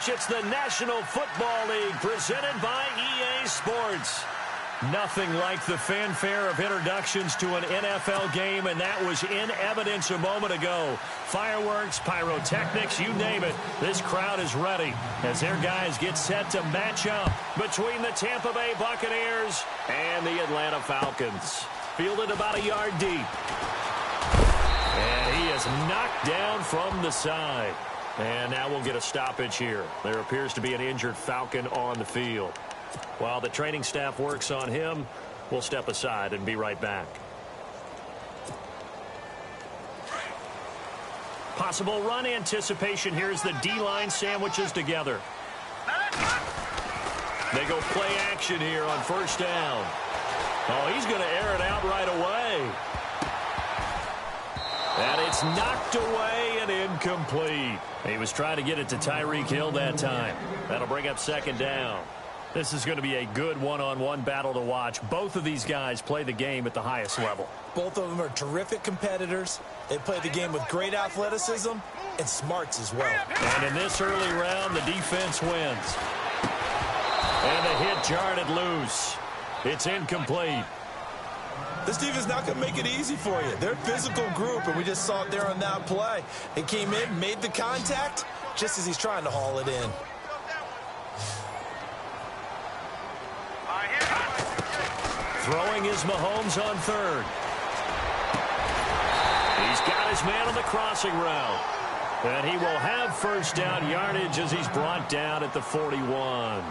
stretch. It's the National Football League presented by EA Sports. Nothing like the fanfare of introductions to an NFL game, and that was in evidence a moment ago. Fireworks, pyrotechnics, you name it. This crowd is ready as their guys get set to match up between the Tampa Bay Buccaneers and the Atlanta Falcons. Fielded about a yard deep. And he is knocked down from the side. And now we'll get a stoppage here. There appears to be an injured Falcon on the field. While the training staff works on him, we'll step aside and be right back. Possible run anticipation here as the D-line sandwiches together. They go play action here on first down. Oh, he's going to air it out right away. And it's knocked away and incomplete. He was trying to get it to Tyreek Hill that time. That'll bring up second down. This is going to be a good one-on-one battle to watch. Both of these guys play the game at the highest level. Both of them are terrific competitors. They play the game with great athleticism and smarts as well. And in this early round, the defense wins. And the hit jarred it loose. It's incomplete. This defense is not going to make it easy for you. They're a physical group, and we just saw it there on that play. They came in, made the contact, just as he's trying to haul it in. Throwing is Mahomes on third. He's got his man on the crossing route. And he will have first down yardage as he's brought down at the 41.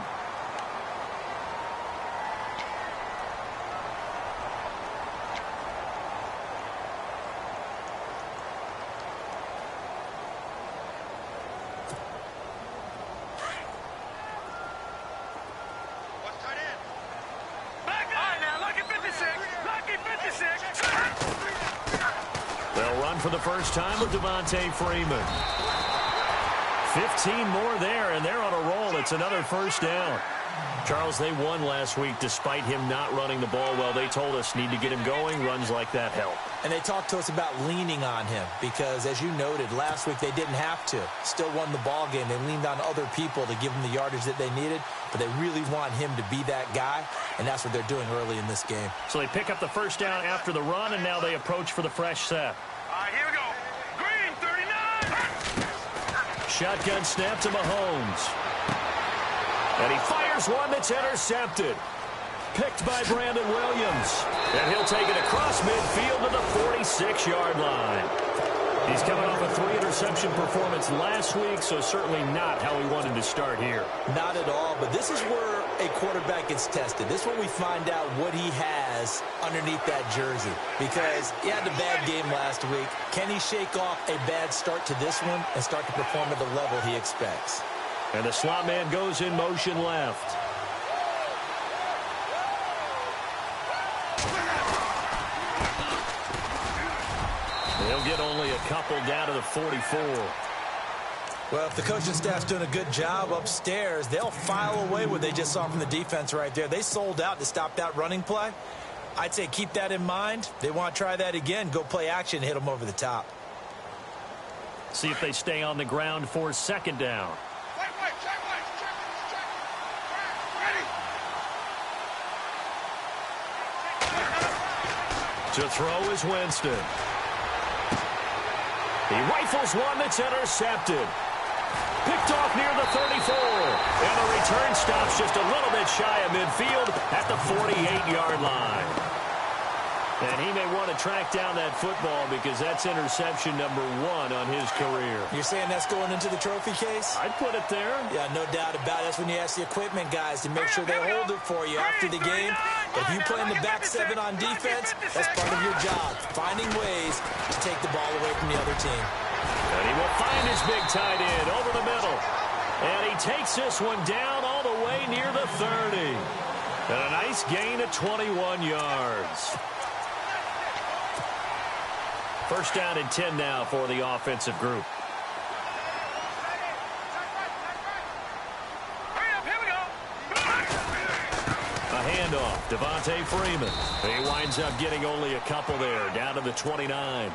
For the first time with Devontae Freeman. 15 more there, and they're on a roll. It's another first down. Charles, they won last week despite him not running the ball well. They told us need to get him going. Runs like that help. And they talked to us about leaning on him because, as you noted, last week they didn't have to. Still won the ball game. They leaned on other people to give them the yardage that they needed, but they really want him to be that guy, and that's what they're doing early in this game. So they pick up the first down after the run, and now they approach for the fresh set. Here we go. Green, 39. Shotgun snap to Mahomes. And he fires one that's intercepted. Picked by Brandon Williams. And he'll take it across midfield to the 46-yard line. He's coming off a 3-interception performance last week, so certainly not how he wanted to start here. Not at all, but this is where a quarterback gets tested. This is where we find out what he has underneath that jersey. Because he had a bad game last week. Can he shake off a bad start to this one and start to perform at the level he expects? And the slot man goes in motion left. They'll get only a couple down to the 44. Well, if the coaching staff's doing a good job upstairs, they'll file away what they just saw from the defense right there. They sold out to stop that running play. I'd say keep that in mind. They want to try that again. Go play action, hit them over the top. See if they stay on the ground for second down. To throw is Winston. He rifles one that's intercepted. Picked off near the 34. And the return stops just a little bit shy of midfield at the 48-yard line. And he may want to track down that football because that's interception number 1 on his career. You're saying that's going into the trophy case? I'd put it there. Yeah, no doubt about it. That's when you ask the equipment guys to make sure they hold it for you after the game. If you play in the back 7 on defense, that's part of your job, finding ways to take the ball away from the other team. And he will find his big tight end over the middle. And he takes this one down all the way near the 30. And a nice gain of 21 yards. First down and 10 now for the offensive group. A handoff, Devontae Freeman. He winds up getting only a couple there, down to the 29.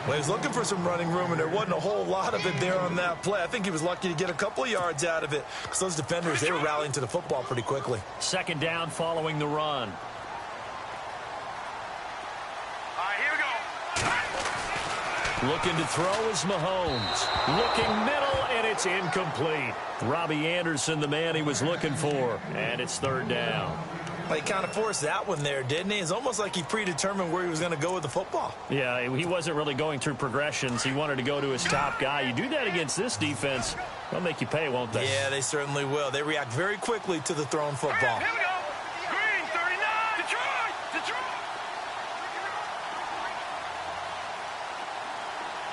Well, he was looking for some running room, and there wasn't a whole lot of it there on that play. I think he was lucky to get a couple of yards out of it because those defenders, they were rallying to the football pretty quickly. Second down following the run. All right, here we go. Looking to throw is Mahomes. Looking middle, and it's incomplete. Robbie Anderson, the man he was looking for, and it's third down. Well, he kind of forced that one there, didn't he? It's almost like he predetermined where he was going to go with the football. Yeah, he wasn't really going through progressions. He wanted to go to his top guy. You do that against this defense, they'll make you pay, won't they? Yeah, they certainly will. They react very quickly to the thrown football. Here we go. Green, 39. Detroit. Detroit.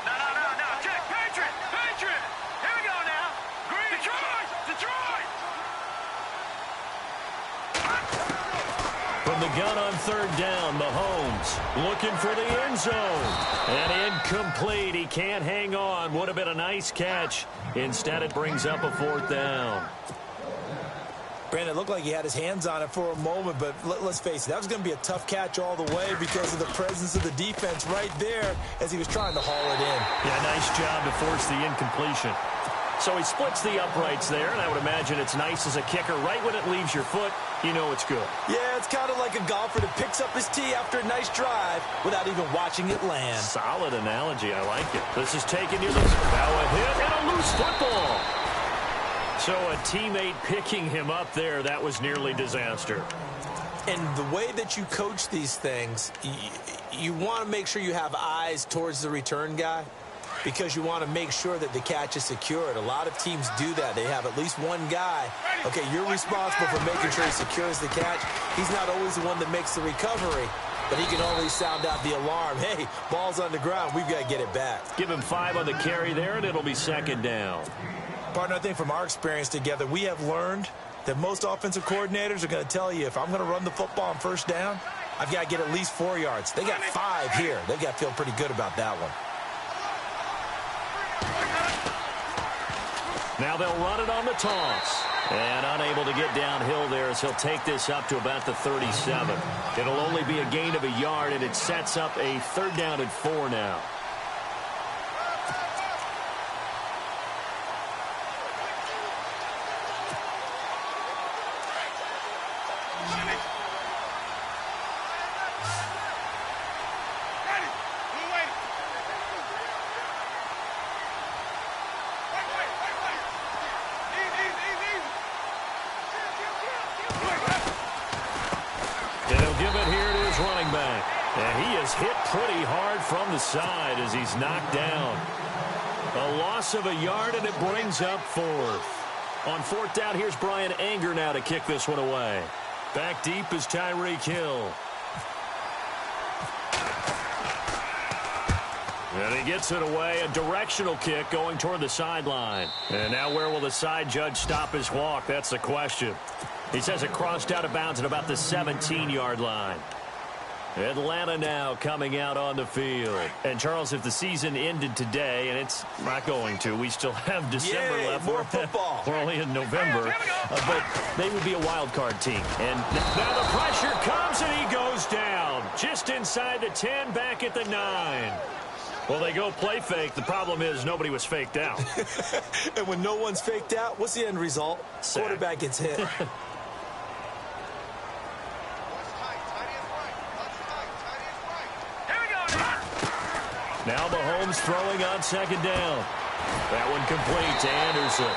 No. Check. Patriot. Here we go now. Green. Detroit. From the gun on third down, Mahomes looking for the end zone. And incomplete. He can't hang on. Would have been a nice catch. Instead, it brings up a fourth down. Brandon, it looked like he had his hands on it for a moment, but let's face it, that was going to be a tough catch all the way because of the presence of the defense right there as he was trying to haul it in. Yeah, nice job to force the incompletion. So he splits the uprights there, and I would imagine it's nice as a kicker. Right when it leaves your foot, you know it's good. Yeah, it's kind of like a golfer that picks up his tee after a nice drive without even watching it land. Solid analogy. I like it. This is taking you now a hit and a loose football. So a teammate picking him up there, that was nearly disaster. And the way that you coach these things, you want to make sure you have eyes towards the return guy, because you want to make sure that the catch is secured. A lot of teams do that. They have at least one guy. Okay, you're responsible for making sure he secures the catch. He's not always the one that makes the recovery, but he can always sound out the alarm. Hey, ball's on the ground. We've got to get it back. Give him 5 on the carry there, and it'll be second down. Partner, I think from our experience together, we have learned that most offensive coordinators are going to tell you, if I'm going to run the football on first down, I've got to get at least 4 yards. They got 5 here. They've got to feel pretty good about that one. Now they'll run it on the toss. And unable to get downhill there as he'll take this up to about the 37. It'll only be a gain of a yard, and it sets up a third down and 4 now. Hit pretty hard from the side as he's knocked down. A loss of a yard, and it brings up 4th. On 4th down, here's Brian Anger now to kick this one away. Back deep is Tyreek Hill. And he gets it away. A directional kick going toward the sideline. And now where will the side judge stop his walk? That's the question. He says it crossed out of bounds at about the 17-yard line. Atlanta now coming out on the field. And, Charles, if the season ended today, and it's not going to, we still have December left. More football. We're only in November. But they would be a wild card team. And now the pressure comes, and he goes down. Just inside the 10, back at the 9. Well, they go play fake. The problem is nobody was faked out. And when no one's faked out, what's the end result? Sack. Quarterback gets hit. Now Mahomes throwing on second down. That one complete to Anderson.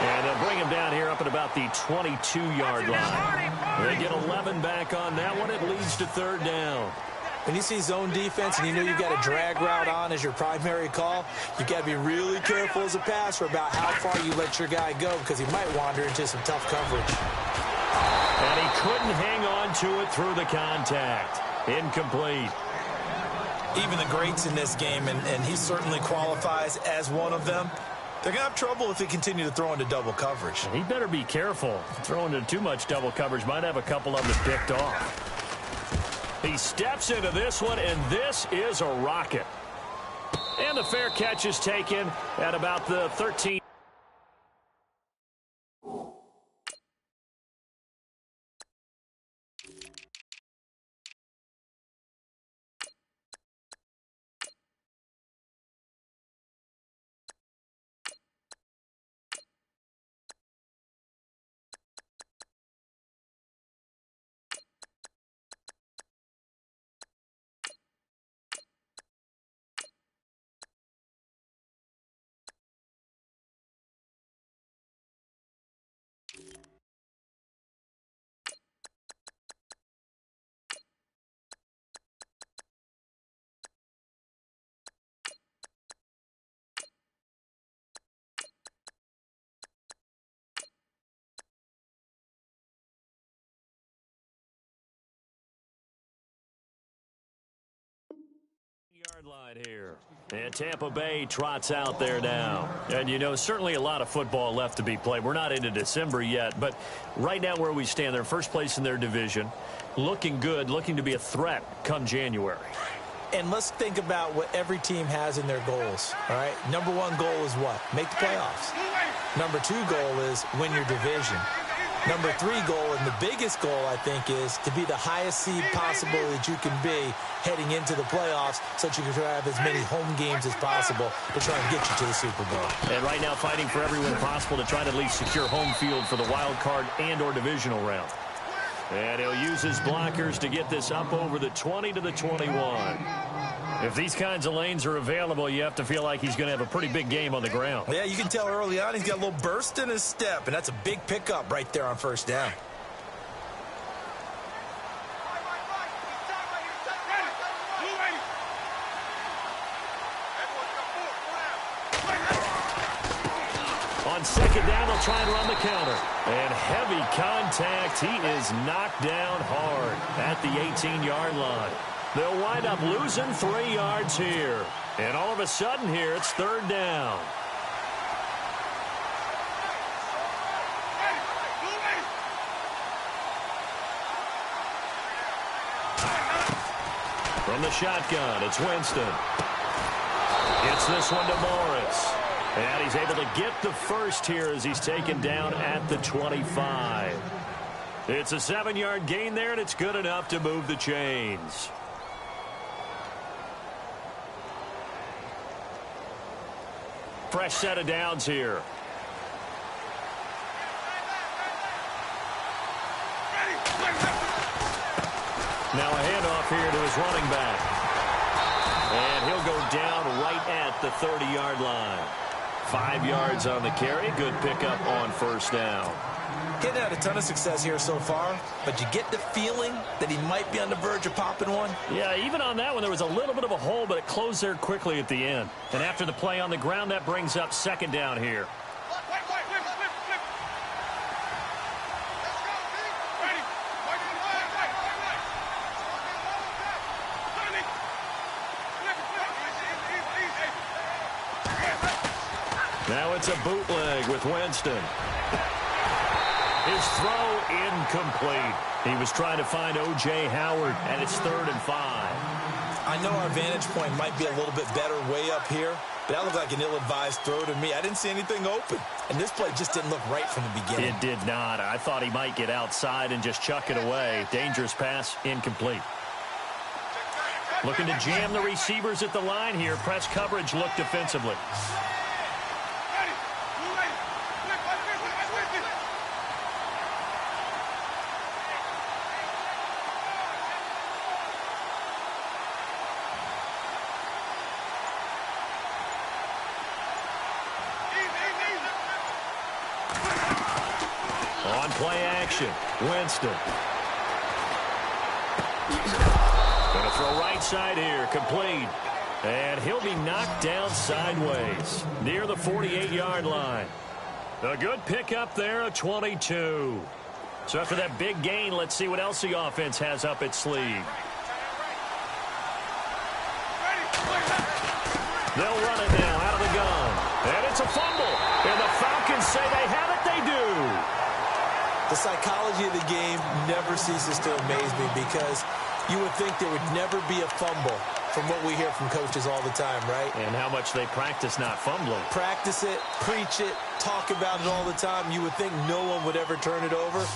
And they'll bring him down here up at about the 22-yard line. They get 11 back on that one. It leads to third down. When you see zone defense and you know you've got a drag route on as your primary call, you've got to be really careful as a passer about how far you let your guy go, because he might wander into some tough coverage. And he couldn't hang on to it through the contact. Incomplete. Even the greats in this game, and he certainly qualifies as one of them, they're going to have trouble if they continue to throw into double coverage. He better be careful. Throwing into too much double coverage might have a couple of them picked off. He steps into this one, and this is a rocket. And the fair catch is taken at about the 13. line here. And Tampa Bay trots out there now. And, you know, certainly a lot of football left to be played. We're not into December yet, but right now where we stand, they're first place in their division, looking good, looking to be a threat come January. And let's think about what every team has in their goals, all right? Number one goal is what? Make the playoffs. Number two goal is win your division. Number three goal, and the biggest goal, I think, is to be the highest seed possible that you can be heading into the playoffs so that you can have as many home games as possible to try and get you to the Super Bowl. And right now fighting for everyone possible to try to at least secure home field for the wild card and or divisional round. And he'll use his blockers to get this up over the 20 to the 21. If these kinds of lanes are available, you have to feel like he's going to have a pretty big game on the ground. Yeah, you can tell early on he's got a little burst in his step, and that's a big pickup right there on first down. On second down, they'll try and run the counter. And heavy contact. He is knocked down hard at the 18-yard line. They'll wind up losing 3 yards here. And all of a sudden here, it's third down. From the shotgun, it's Winston. Gets this one to Morris. And he's able to get the first here as he's taken down at the 25. It's a 7-yard gain there, and it's good enough to move the chains. Fresh set of downs here. Now a handoff here to his running back. And he'll go down right at the 30-yard line. 5 yards on the carry. Good pickup on first down. Getting had a ton of success here so far, but you get the feeling that he might be on the verge of popping one. Yeah, even on that one, there was a little bit of a hole, but it closed there quickly at the end. And after the play on the ground, that brings up second down here. Now it's a bootleg with Winston. His throw incomplete. He was trying to find O.J. Howard, and it's 3rd and 5. I know our vantage point might be a little bit better way up here, but that looked like an ill-advised throw to me. I didn't see anything open, and this play just didn't look right from the beginning. It did not. I thought he might get outside and just chuck it away. Dangerous pass, incomplete. Looking to jam the receivers at the line here. Press coverage look defensively. On play action, Winston. Going to throw right side here, complete. And he'll be knocked down sideways near the 48-yard line. A good pickup there, a 22. So after that big gain, let's see what else the offense has up its sleeve. They'll run it now out of the gun. And it's a fumble. And the Falcons say they have it, they do. The psychology of the game never ceases to amaze me because you would think there would never be a fumble from what we hear from coaches all the time, right? And how much they practice not fumbling. Practice it, preach it, talk about it all the time. You would think no one would ever turn it over.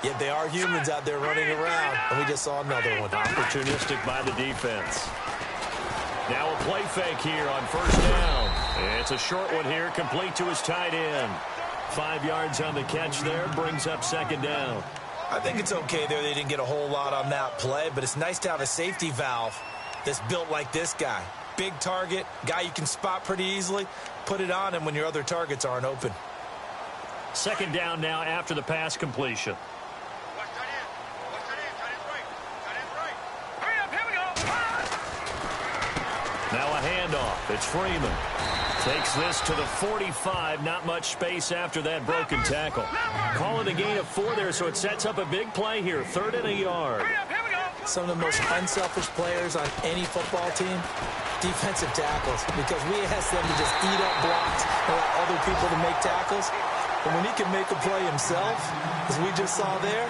Yet they are humans out there running around, and we just saw another one. Opportunistic by the defense. Now a play fake here on first down. It's a short one here, complete to his tight end. 5 yards on the catch there, brings up second down. I think it's okay there. They didn't get a whole lot on that play, but it's nice to have a safety valve that's built like this guy. Big target, guy you can spot pretty easily. Put it on him when your other targets aren't open. Second down now after the pass completion. Now a handoff. It's Freeman. Takes this to the 45. Not much space after that broken tackle. Call it a gain of 4 there, so it sets up a big play here. 3rd and a yard. Some of the most unselfish players on any football team defensive tackles, because we asked them to just eat up blocks and allow other people to make tackles. And when he can make a play himself, as we just saw there,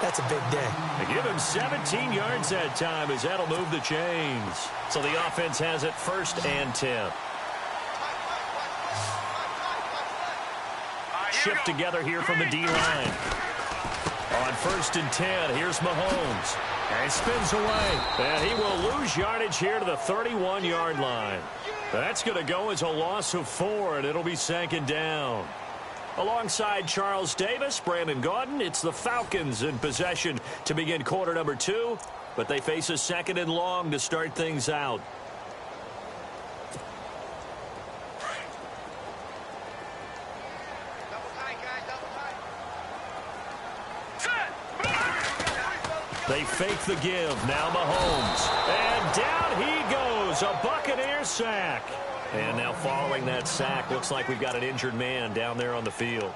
that's a big day. They give him 17 yards that time as that'll move the chains. So the offense has it 1st and 10. Shift together here from the D-line. On 1st and 10, here's Mahomes. And he spins away. And he will lose yardage here to the 31-yard line. That's going to go as a loss of 4, and it'll be 2nd down. Alongside Charles Davis, Brandon Gaudin, it's the Falcons in possession to begin quarter number 2, but they face a 2nd and long to start things out. They fake the give. Now Mahomes. And down he goes. A Buccaneer sack. And now following that sack, looks like we've got an injured man down there on the field.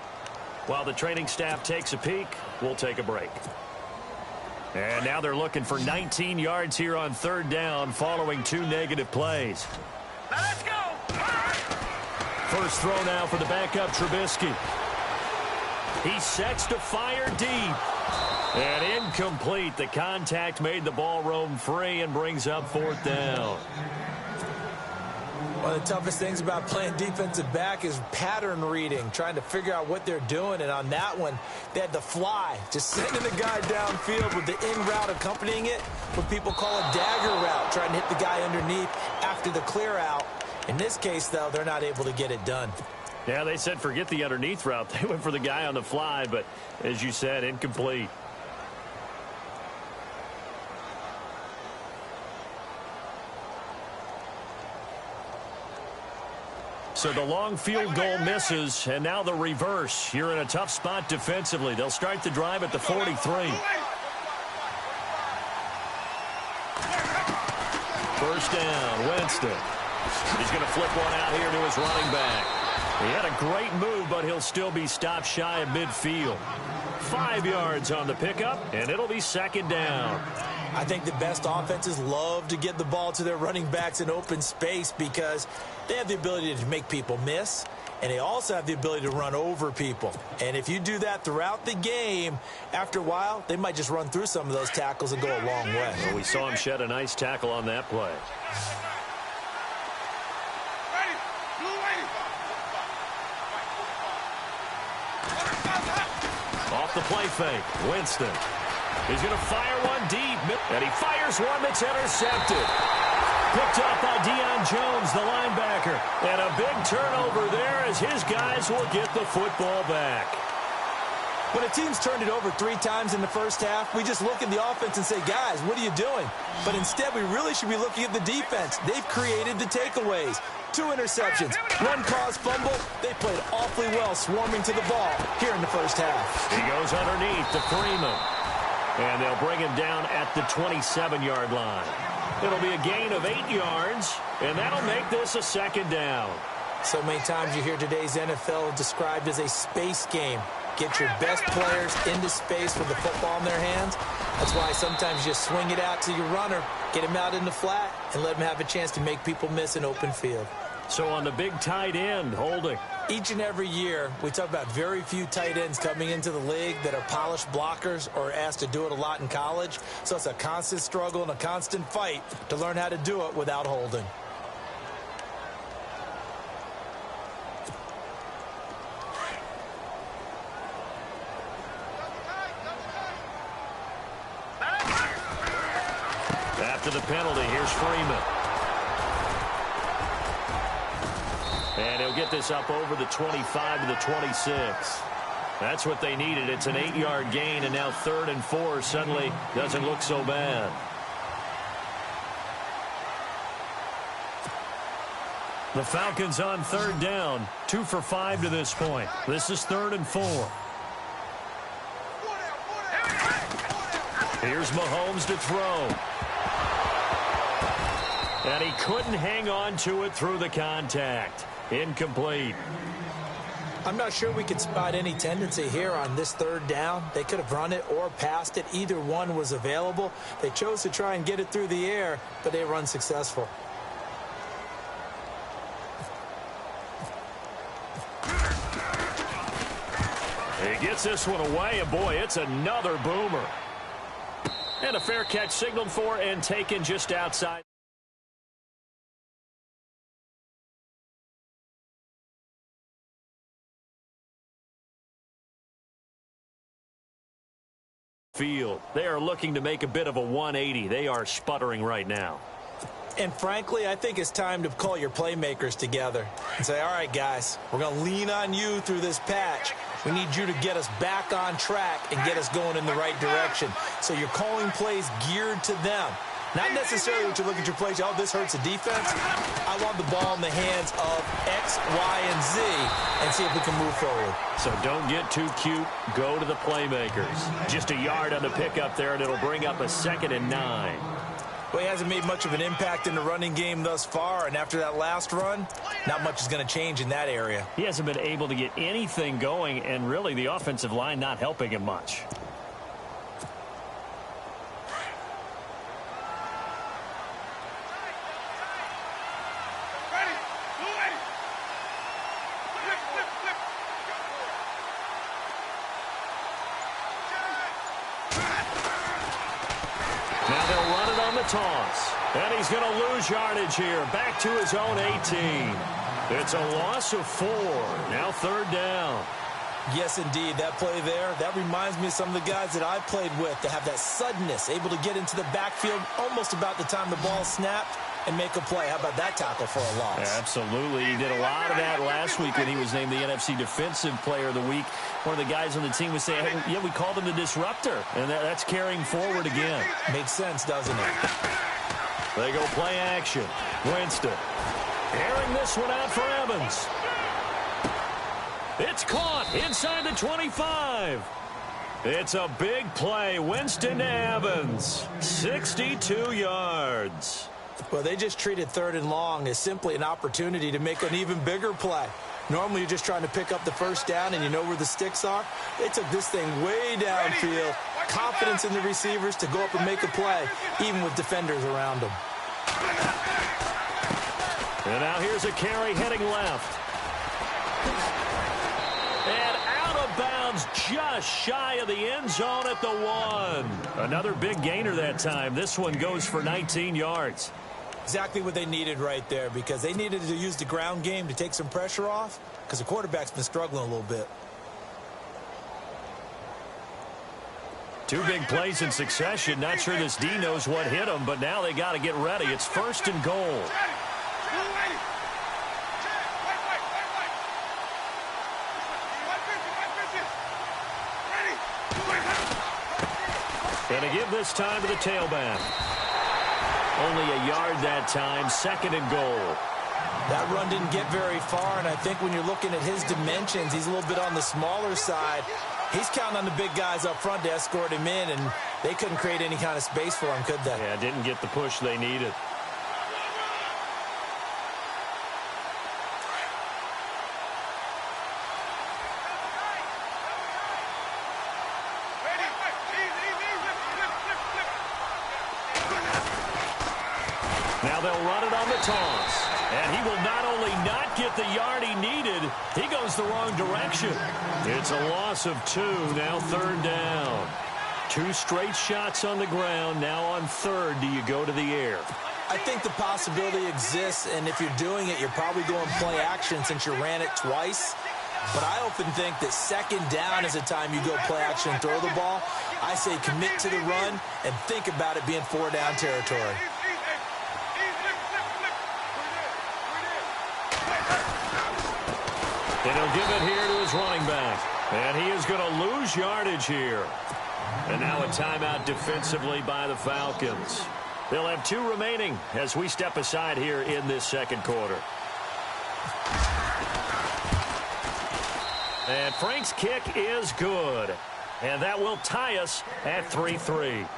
While the training staff takes a peek, we'll take a break. And now they're looking for 19 yards here on 3rd down following 2 negative plays. Now let's go. First throw now for the backup Trubisky. He sets to fire deep. And incomplete. The contact made the ball roam free and brings up 4th down. One of the toughest things about playing defensive back is pattern reading, trying to figure out what they're doing. And on that one, they had the fly, just sending the guy downfield with the in route accompanying it, what people call a dagger route, trying to hit the guy underneath after the clear out. In this case, though, they're not able to get it done. Yeah, they said forget the underneath route. They went for the guy on the fly, but as you said, incomplete. So the long field goal misses, and now the reverse. You're in a tough spot defensively. They'll start the drive at the 43. First down, Winston. He's going to flip one out here to his running back. He had a great move, but he'll still be stopped shy of midfield. 5 yards on the pickup, and it'll be 2nd down. I think the best offenses love to get the ball to their running backs in open space because they have the ability to make people miss, and they also have the ability to run over people. And if you do that throughout the game, after a while, they might just run through some of those tackles and go a long way. Well, we saw him shed a nice tackle on that play. Off the play fake, Winston. He's going to fire one deep, and he fires one that's intercepted. Picked up by Deion Jones, the linebacker. And a big turnover there as his guys will get the football back. When a team's turned it over 3 times in the first half, we just look at the offense and say, guys, what are you doing? But instead, we really should be looking at the defense. They've created the takeaways. 2 interceptions, 1 caused fumble. They played awfully well swarming to the ball here in the first half. He goes underneath to Freeman. And they'll bring him down at the 27-yard line. It'll be a gain of 8 yards, and that'll make this a 2nd down. So many times you hear today's NFL described as a space game. Get your best players into space with the football in their hands. That's why sometimes you swing it out to your runner, get him out in the flat, and let him have a chance to make people miss an open field. So on the big tight end, holding. Each and every year, we talk about very few tight ends coming into the league that are polished blockers or asked to do it a lot in college. So it's a constant struggle and a constant fight to learn how to do it without holding. After the penalty, here's Freeman. And he'll get this up over the 25 to the 26. That's what they needed. It's an 8-yard gain, and now 3rd and 4 suddenly doesn't look so bad. The Falcons on 3rd down, 2 for 5 to this point. This is 3rd and 4. Here's Mahomes to throw. And he couldn't hang on to it through the contact. Incomplete. I'm not sure we could spot any tendency here on this 3rd down. They could have run it or passed it. Either one was available. They chose to try and get it through the air, but they were unsuccessful. He gets this one away, and boy, it's another boomer. And a fair catch signaled for and taken just outside. Field. They are looking to make a bit of a 180. They are sputtering right now. And frankly, I think it's time to call your playmakers together and say, all right, guys, we're going to lean on you through this patch. We need you to get us back on track and get us going in the right direction. So you're calling plays geared to them. Not necessarily what you look at your plays, oh, this hurts the defense. I want the ball in the hands of X, Y, and Z and see if we can move forward. So don't get too cute. Go to the playmakers. Just a yard on the pickup there, and it'll bring up a 2nd and 9. Well, he hasn't made much of an impact in the running game thus far, and after that last run, not much is going to change in that area. He hasn't been able to get anything going, and really the offensive line not helping him much. Now they'll run it on the toss. And he's going to lose yardage here. Back to his own 18. It's a loss of 4. Now 3rd down. Yes, indeed. That play there, that reminds me of some of the guys that I played with that have that suddenness, able to get into the backfield almost about the time the ball snapped and make a play. How about that tackle for a loss? Yeah, absolutely. He did a lot of that last week when he was named the NFC Defensive Player of the Week. One of the guys on the team was saying, hey, yeah, we called him the disruptor, and that's carrying forward again. Makes sense, doesn't it? They go play action. Winston airing this one out for Evans. It's caught inside the 25. It's a big play. Winston to Evans. 62 yards. Well, they just treated 3rd and long as simply an opportunity to make an even bigger play. Normally, you're just trying to pick up the 1st down and you know where the sticks are. They took this thing way downfield. Confidence in the receivers to go up and make a play, even with defenders around them. And now here's a carry heading left. And out of bounds just shy of the end zone at the 1. Another big gainer that time. This one goes for 19 yards. Exactly what they needed right there, because they needed to use the ground game to take some pressure off because the quarterback's been struggling a little bit. 2 big plays in succession. Not sure this D knows what hit him, but now they got to get ready. It's 1st and goal. And to give this time to the tailback. Only a yard that time, 2nd and goal. That run didn't get very far, and I think when you're looking at his dimensions, he's a little bit on the smaller side. He's counting on the big guys up front to escort him in, and they couldn't create any kind of space for him, could they? Yeah, didn't get the push they needed. Now they'll run it on the toss. And he will not only not get the yard he needed, he goes the wrong direction. It's a loss of 2, now 3rd down. 2 straight shots on the ground. Now on 3rd, do you go to the air? I think the possibility exists, and if you're doing it, you're probably going play action since you ran it twice. But I often think that 2nd down is the time you go play action and throw the ball. I say commit to the run and think about it being 4-down territory. And he'll give it here to his running back. And he is going to lose yardage here. And now a timeout defensively by the Falcons. They'll have 2 remaining as we step aside here in this 2nd quarter. And Frank's kick is good. And that will tie us at 3-3.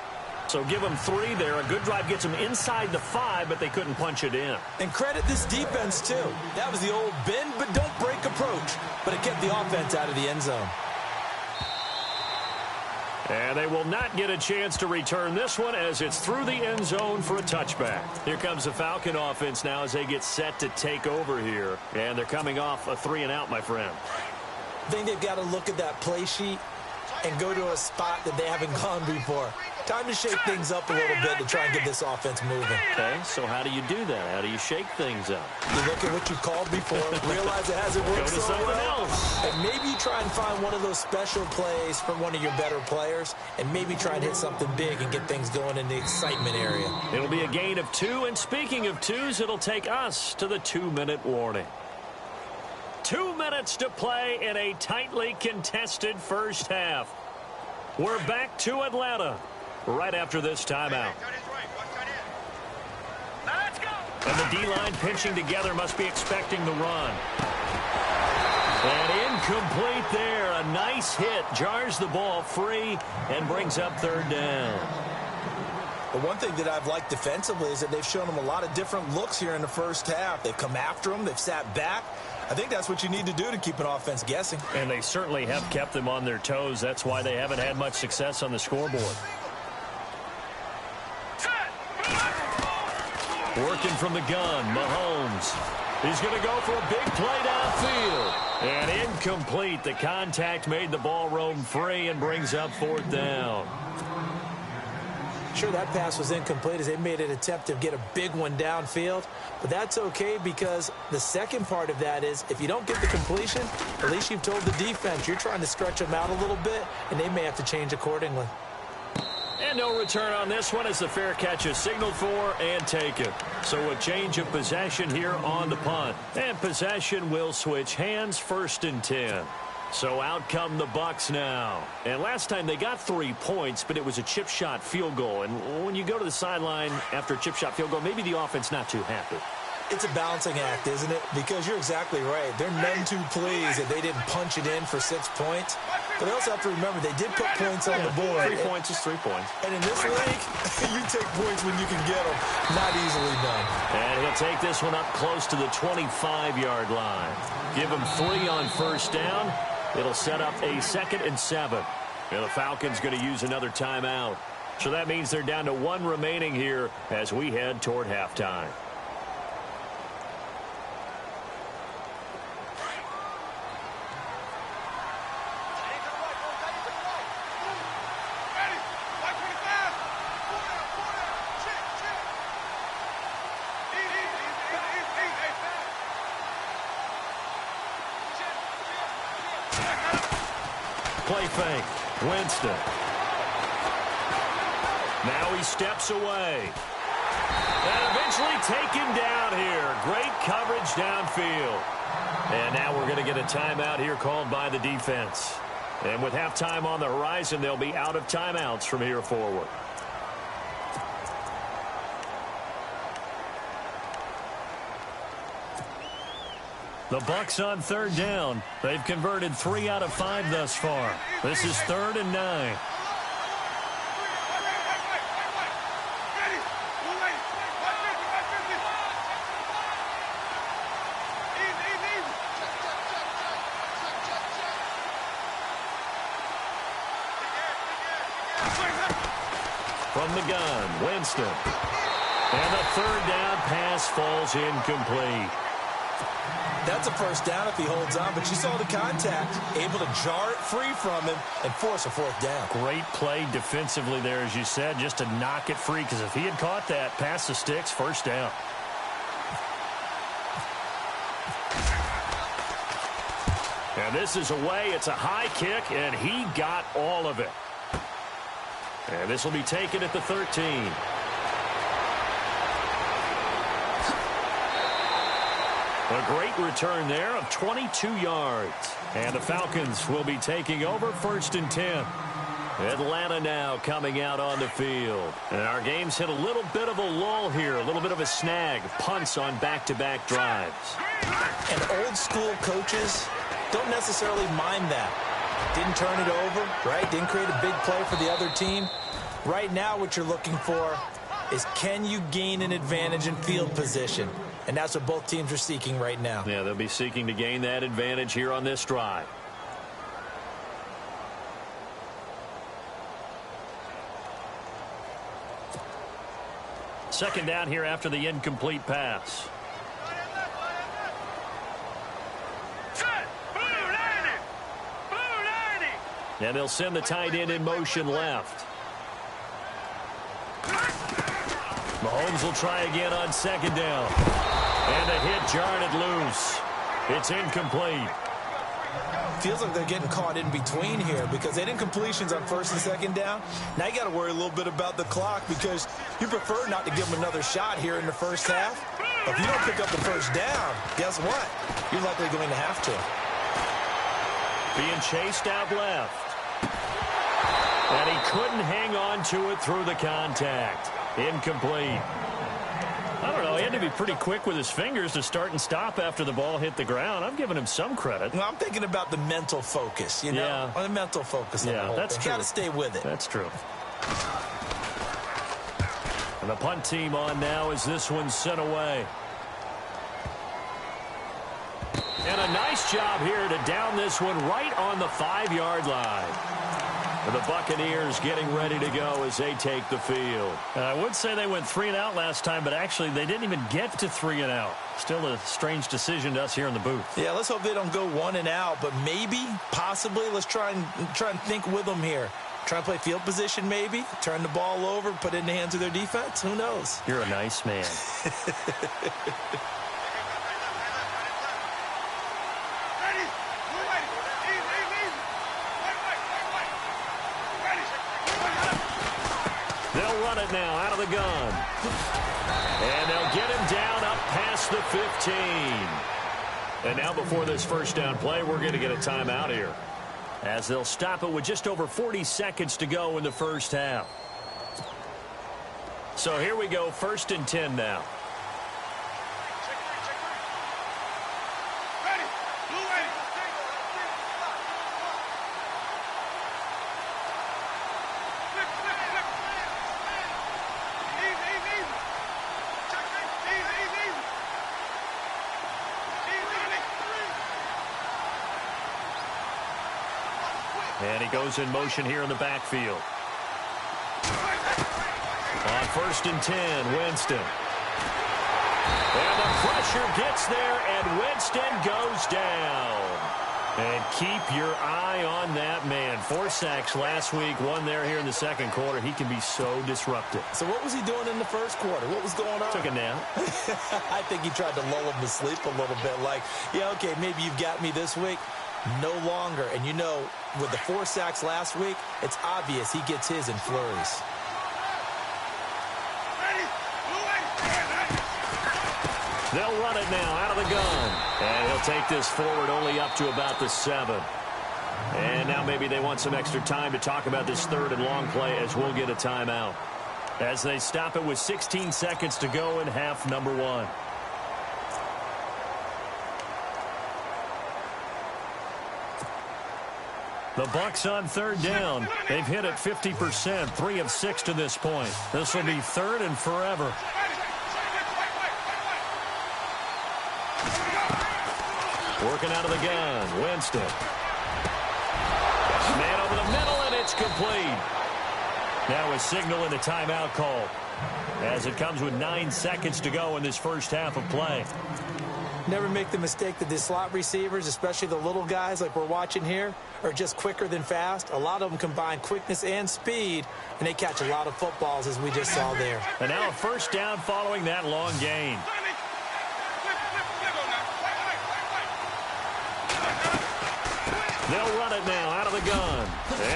So give them 3 there. A good drive gets them inside the 5, but they couldn't punch it in. And credit this defense, too. That was the old bend but don't break approach. But it kept the offense out of the end zone. And they will not get a chance to return this one as it's through the end zone for a touchback. Here comes the Falcon offense now as they get set to take over here. And they're coming off a 3-and-out, my friend. I think they've got to look at that play sheet and go to a spot that they haven't gone before. Time to shake things up a little bit to try and get this offense moving. Okay, so how do you do that? How do you shake things up? You look at what you called before, realize it hasn't worked so well, and maybe you try and find one of those special plays from one of your better players, and maybe try and hit something big and get things going in the excitement area. It'll be a gain of 2, and speaking of 2s, it'll take us to the 2-minute warning. 2 minutes to play in a tightly contested first half. We're back to Atlanta right after this timeout. And the D-line pinching together must be expecting the run. And incomplete there. A nice hit. Jars the ball free and brings up 3rd down. The one thing that I've liked defensively is that they've shown them a lot of different looks here in the first half. They've come after them. They've sat back. I think that's what you need to do to keep an offense guessing. And they certainly have kept them on their toes. That's why they haven't had much success on the scoreboard. Working from the gun, Mahomes. He's going to go for a big play downfield. And incomplete. The contact made the ball roam free and brings up 4th down. Sure, that pass was incomplete as they made an attempt to get a big one downfield. But that's okay because the second part of that is if you don't get the completion, at least you've told the defense you're trying to stretch them out a little bit, and they may have to change accordingly. And no return on this one as the fair catch is signaled for and taken. So a change of possession here on the punt. And possession will switch hands, 1st and 10. So out come the Bucs now. And last time they got 3 points, but it was a chip shot field goal. And when you go to the sideline after a chip shot field goal, maybe the offense not too happy. It's a balancing act, isn't it? Because you're exactly right. They're none too pleased that they didn't punch it in for 6 points. But they also have to remember they did put points on the board. 3 points is 3 points. And in this league, you take points when you can get them. Not easily done. And he'll take this one up close to the 25-yard line. Give him 3 on 1st down. It'll set up a 2nd and 7. And the Falcons going to use another timeout. So that means they're down to 1 remaining here as we head toward halftime. Play fake. Winston. Now he steps away. And eventually taken down here. Great coverage downfield. And now we're going to get a timeout here called by the defense. And with halftime on the horizon, they'll be out of timeouts from here forward. The Bucs on 3rd down. They've converted 3 out of 5 thus far. This is 3rd and 9. From the gun, Winston. And the 3rd down pass falls incomplete. That's a 1st down if he holds on, but you saw the contact, able to jar it free from him and force a 4th down. Great play defensively there, as you said, just to knock it free, because if he had caught that, past the sticks, 1st down. And this is away. It's a high kick, and he got all of it. And this will be taken at the 13. A great return there of 22 yards. And the Falcons will be taking over 1st and 10. Atlanta now coming out on the field. And our game's hit a little bit of a lull here, a little bit of a snag. Punts on back-to-back drives. And old school coaches don't necessarily mind that. Didn't turn it over, right? Didn't create a big play for the other team. Right now what you're looking for is can you gain an advantage in field position? And that's what both teams are seeking right now. Yeah, they'll be seeking to gain that advantage here on this drive. Second down here after the incomplete pass. And they'll send the tight end in motion left. Mahomes will try again on second down. And the hit jarred it loose. It's incomplete. Feels like they're getting caught in between here because they didn't completions on first and second down. Now you got to worry a little bit about the clock because you prefer not to give them another shot here in the first half. But if you don't pick up the first down, guess what? You're likely going to have to. Being chased out left. And he couldn't hang on to it through the contact. Incomplete. I don't know. He had to be pretty quick with his fingers to start and stop after the ball hit the ground. I'm giving him some credit. Well, I'm thinking about the mental focus, you know? Yeah. On the mental focus. Yeah, that's true. Got to stay with it. That's true. And the punt team on now as this one's sent away. And a nice job here to down this one right on the 5-yard line. And the Buccaneers getting ready to go as they take the field. I would say they went 3 and out last time, but actually they didn't even get to 3 and out. Still a strange decision to us here in the booth. Yeah, let's hope they don't go 1 and out, but maybe, possibly, let's try and think with them here. Try and play field position maybe, turn the ball over, put it in the hands of their defense. Who knows? You're a nice man. They'll run it now out of the gun. And they'll get him down up past the 15. And now before this first down play, we're going to get a timeout here, as they'll stop it with just over 40 seconds to go in the first half. So here we go, 1st and 10 now. And he goes in motion here in the backfield. On 1st and 10, Winston. And the pressure gets there, and Winston goes down. And keep your eye on that man. 4 sacks last week, 1 there here in the second quarter. He can be so disruptive. So what was he doing in the first quarter? What was going on? Took a nap. I think he tried to lull him to sleep a little bit. Like, yeah, okay, maybe you've got me this week. No longer. And you know, with the 4 sacks last week, it's obvious he gets his in flurries. They'll run it now out of the gun. And he'll take this forward only up to about the 7. And now maybe they want some extra time to talk about this 3rd and long play, as we'll get a timeout, as they stop it with 16 seconds to go in half number 1. The Bucs on 3rd down. They've hit it 50%, 3 of 6 to this point. This will be 3rd and forever. Working out of the gun, Winston. Man over the middle, and it's complete. Now a signal in the timeout call, as it comes with 9 seconds to go in this first half of play. Never make the mistake that the slot receivers, especially the little guys like we're watching here, are just quicker than fast. A lot of them combine quickness and speed, and they catch a lot of footballs, as we just saw there. And now a first down following that long gain. They'll run it now out of the gun.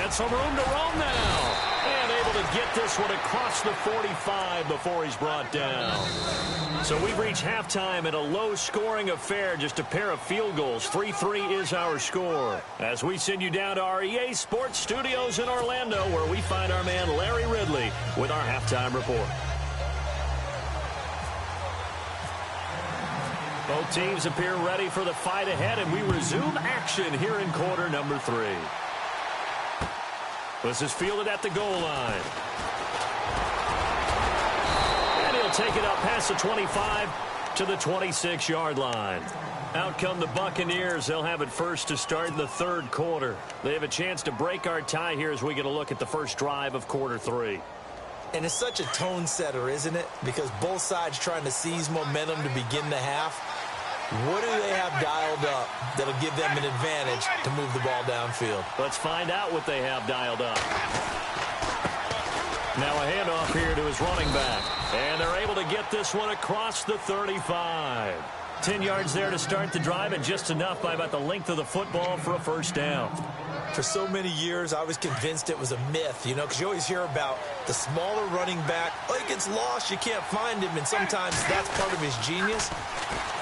And some room to roam now. And able to get this one across the 45 before he's brought down. So we've reached halftime in a low-scoring affair, just a pair of field goals. 3-3 is our score, as we send you down to our EA Sports Studios in Orlando, where we find our man Larry Ridley with our halftime report. Both teams appear ready for the fight ahead, and we resume action here in quarter number 3. This is fielded at the goal line. And he'll take it up past the 25 to the 26-yard line. Out come the Buccaneers. They'll have it first to start the 3rd quarter. They have a chance to break our tie here as we get a look at the first drive of quarter 3. And it's such a tone setter, isn't it? Because both sides trying to seize momentum to begin the half. What do they have dialed up that'll give them an advantage to move the ball downfield? Let's find out what they have dialed up. Now a handoff here to his running back. And they're able to get this one across the 35. 10 yards there to start the drive, and just enough by about the length of the football for a first down. For so many years, I was convinced it was a myth, you know, because you always hear about the smaller running back. Oh, he gets lost, you can't find him, and sometimes that's part of his genius.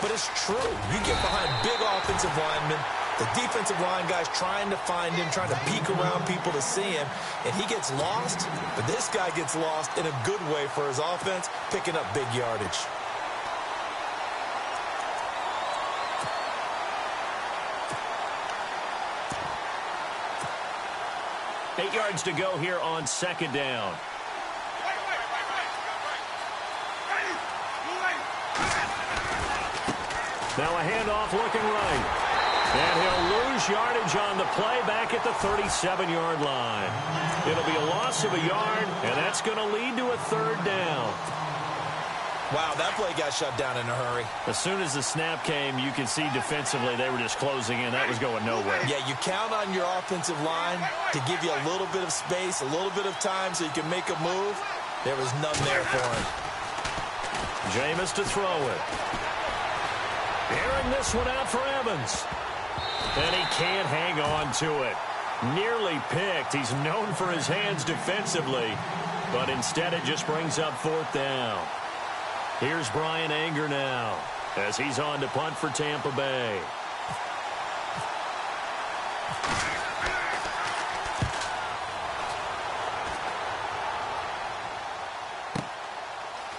But it's true. You get behind big offensive linemen, the defensive line guy's trying to find him, trying to peek around people to see him, and he gets lost. But this guy gets lost in a good way for his offense, picking up big yardage. Eight yards to go here on second down. Now a handoff looking right. And he'll lose yardage on the play back at the 37-yard line. It'll be a loss of a yard, and that's going to lead to a third down. Wow, that play got shut down in a hurry. As soon as the snap came, you can see defensively they were just closing in. That was going nowhere. Yeah, you count on your offensive line to give you a little bit of space, a little bit of time so you can make a move. There was none there for him. Jameis to throw it. Airing this one out for Evans. And he can't hang on to it. Nearly picked. He's known for his hands defensively, but instead it just brings up fourth down. Here's Brian Anger now as he's on to punt for Tampa Bay.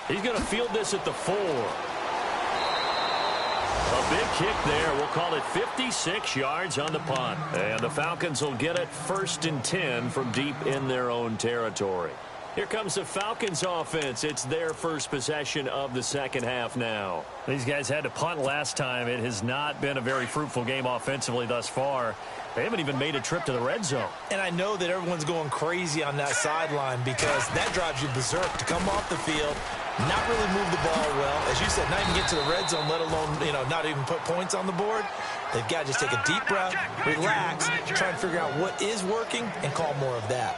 He's going to field this at the 4. A big kick there. We'll call it 56 yards on the punt. And the Falcons will get it 1st and 10 from deep in their own territory. Here comes the Falcons offense. It's their first possession of the second half now. These guys had to punt last time. It has not been a very fruitful game offensively thus far. They haven't even made a trip to the red zone. And I know that everyone's going crazy on that sideline because that drives you berserk to come off the field, not really move the ball well. As you said, not even get to the red zone, let alone, not even put points on the board. They've got to just take a deep breath, relax, try and figure out what is working, and call more of that.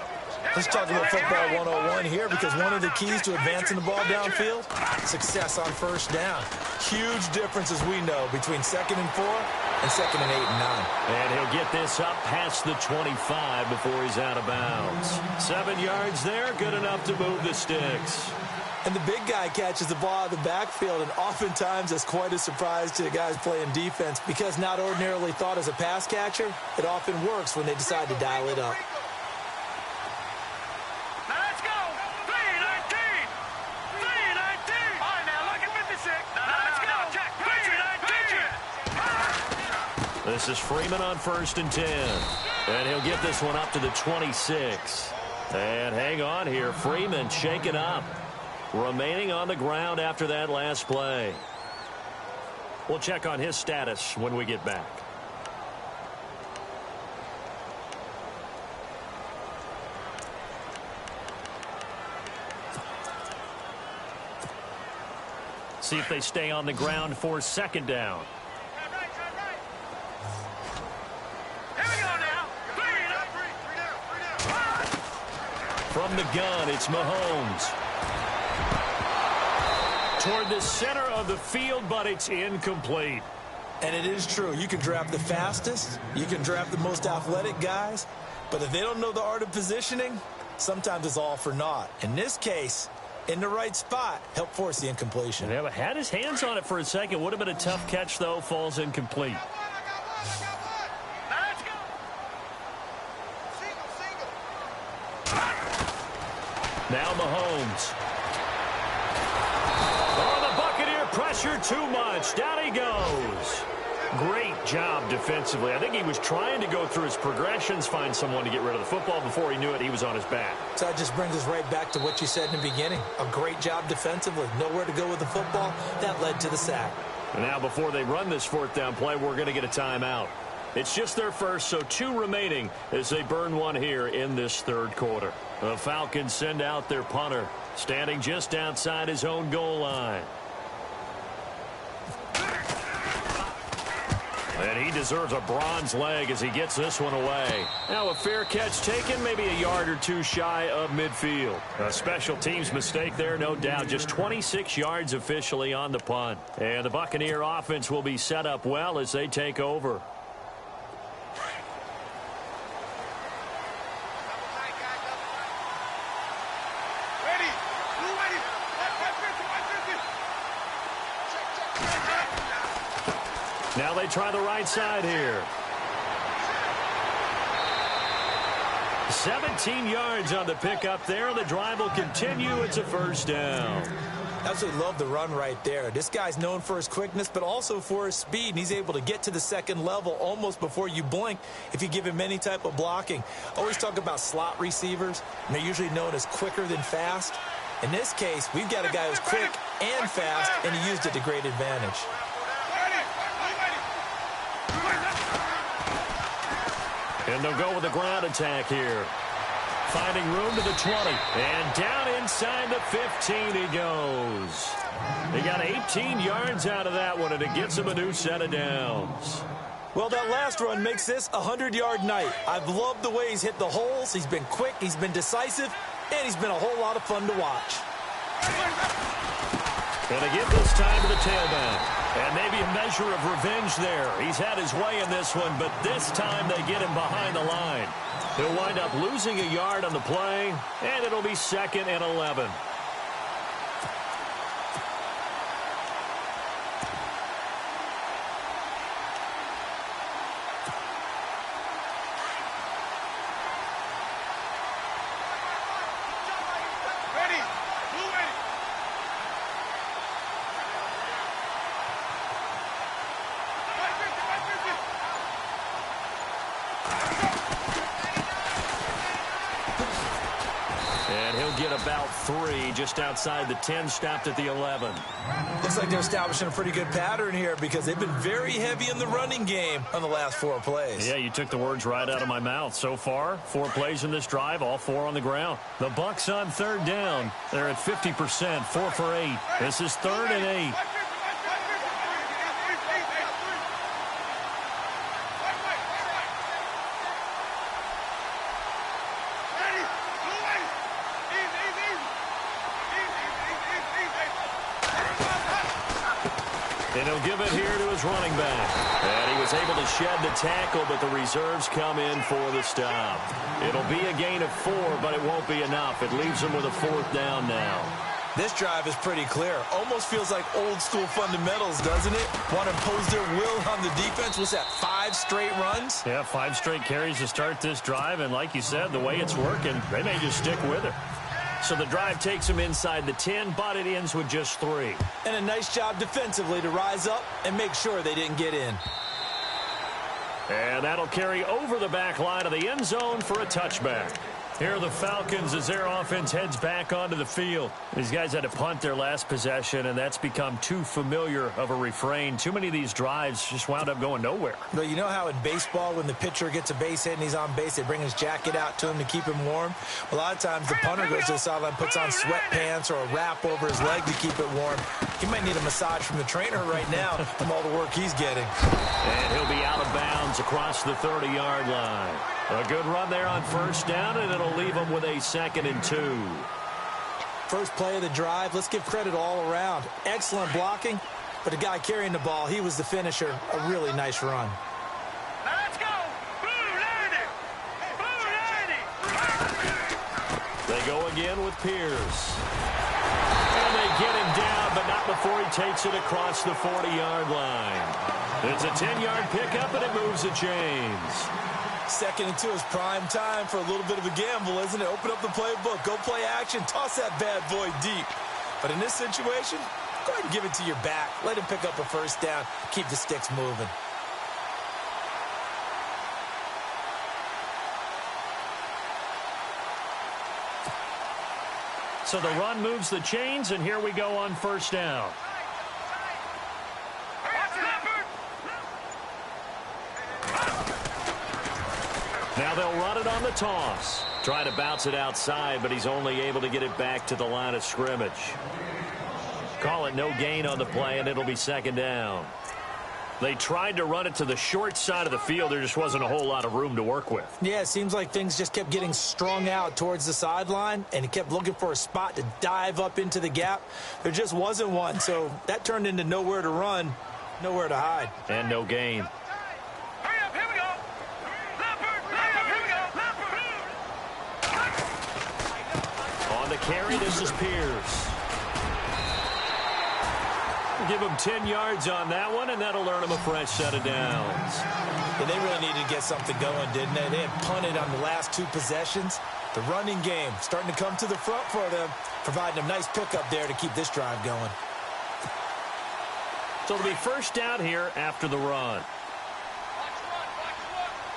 Let's talk about football 101 here because one of the keys to advancing the ball downfield, success on first down. Huge difference, as we know, between 2nd and 4 and 2nd and 8 and 9. And he'll get this up past the 25 before he's out of bounds. 7 yards there, good enough to move the sticks. And the big guy catches the ball out of the backfield, and oftentimes that's quite a surprise to the guys playing defense because not ordinarily thought as a pass catcher, it often works when they decide to dial it up. This is Freeman on 1st and 10. And he'll get this one up to the 26. And hang on here. Freeman shaken up. Remaining on the ground after that last play. We'll check on his status when we get back. See if they stay on the ground for 2nd down. From the gun, it's Mahomes. Toward the center of the field, but it's incomplete. And it is true. You can draft the fastest. You can draft the most athletic guys. But if they don't know the art of positioning, sometimes it's all for naught. In this case, in the right spot, help force the incompletion. Yeah, but had his hands on it for a second. Would have been a tough catch, though. Falls incomplete. Now Mahomes. Oh, the Buccaneer pressure too much. Down he goes. Great job defensively. I think he was trying to go through his progressions, find someone to get rid of the football. Before he knew it, he was on his back. So that just brings us right back to what you said in the beginning. A great job defensively. Nowhere to go with the football. That led to the sack. And now before they run this 4th down play, we're going to get a timeout. It's just their first, so 2 remaining as they burn one here in this 3rd quarter. The Falcons send out their punter, standing just outside his own goal line. And he deserves a bronze leg as he gets this one away. Now a fair catch taken, maybe a yard or two shy of midfield. A special teams mistake there, no doubt. Just 26 yards officially on the punt. And the Buccaneer offense will be set up well as they take over. Now they try the right side here. 17 yards on the pickup there. The drive will continue. It's a first down. Absolutely love the run right there. This guy's known for his quickness, but also for his speed. And he's able to get to the second level almost before you blink if you give him any type of blocking. Always talk about slot receivers, and they're usually known as quicker than fast. In this case, we've got a guy who's quick and fast, and he used it to great advantage. And they'll go with the ground attack here. Finding room to the 20. And down inside the 15 he goes. They got 18 yards out of that one, and it gets him a new set of downs. Well, that last run makes this a 100-yard night. I've loved the way he's hit the holes. He's been quick, he's been decisive, and he's been a whole lot of fun to watch. And they give this time to the tailback. And maybe a measure of revenge there. He's had his way in this one, but this time they get him behind the line. He'll wind up losing a yard on the play, and it'll be 2nd and 11. About 3 just outside the 10, stopped at the 11. Looks like they're establishing a pretty good pattern here because they've been very heavy in the running game on the last 4 plays. Yeah, you took the words right out of my mouth. So far, 4 plays in this drive, all 4 on the ground. The Bucs on 3rd down. They're at 50%, 4 for 8. This is 3rd and 8. And he'll give it here to his running back. And he was able to shed the tackle, but the reserves come in for the stop. It'll be a gain of 4, but it won't be enough. It leaves them with a 4th down now. This drive is pretty clear. Almost feels like old school fundamentals, doesn't it? Want to impose their will on the defense. What's that, 5 straight runs? Yeah, 5 straight carries to start this drive. And like you said, the way it's working, they may just stick with it. So the drive takes them inside the 10, but it ends with just 3. And a nice job defensively to rise up and make sure they didn't get in. And that'll carry over the back line of the end zone for a touchback. Here are the Falcons as their offense heads back onto the field. These guys had to punt their last possession, and that's become too familiar of a refrain. Too many of these drives just wound up going nowhere. But you know how in baseball, when the pitcher gets a base hit and he's on base, they bring his jacket out to him to keep him warm? A lot of times the punter goes to the sideline, puts on sweatpants or a wrap over his leg to keep it warm. He might need a massage from the trainer right now from all the work he's getting. And he'll be out of bounds across the 30-yard line. A good run there on 1st down, and it'll leave them with a 2nd and 2. First play of the drive, let's give credit all around. Excellent blocking, but the guy carrying the ball, he was the finisher. A really nice run. Now let's go. They go again with Pierce. And they get him down, but not before he takes it across the 40-yard line. It's a 10-yard pickup, and it moves the chains. 2nd and 2 is prime time for a little bit of a gamble, isn't it? Open up the playbook, go play action, toss that bad boy deep. But in this situation, go ahead and give it to your back. Let him pick up a 1st down, keep the sticks moving. So the run moves the chains, and here we go on 1st down. Now they'll run it on the toss. Trying to bounce it outside, but he's only able to get it back to the line of scrimmage. Call it no gain on the play, and it'll be 2nd down. They tried to run it to the short side of the field. There just wasn't a whole lot of room to work with. Yeah, it seems like things just kept getting strung out towards the sideline, and he kept looking for a spot to dive up into the gap. There just wasn't one, so that turned into nowhere to run, nowhere to hide. And no gain. Hurry up, here we go. Leopard, Leopard, here we go. Leopard. On the carry, this is Pierce. Give him 10 yards on that one, and that'll earn him a fresh set of downs. Yeah, they really needed to get something going, didn't they? They had punted on the last 2 possessions. The running game starting to come to the front for them, providing a nice pickup there to keep this drive going. So it'll be first down here after the run.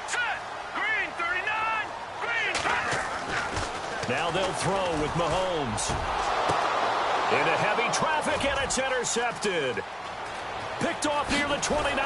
Set. Green, 39. Green. Now they'll throw with Mahomes. Into heavy traffic, and it's intercepted. Picked off near the 29.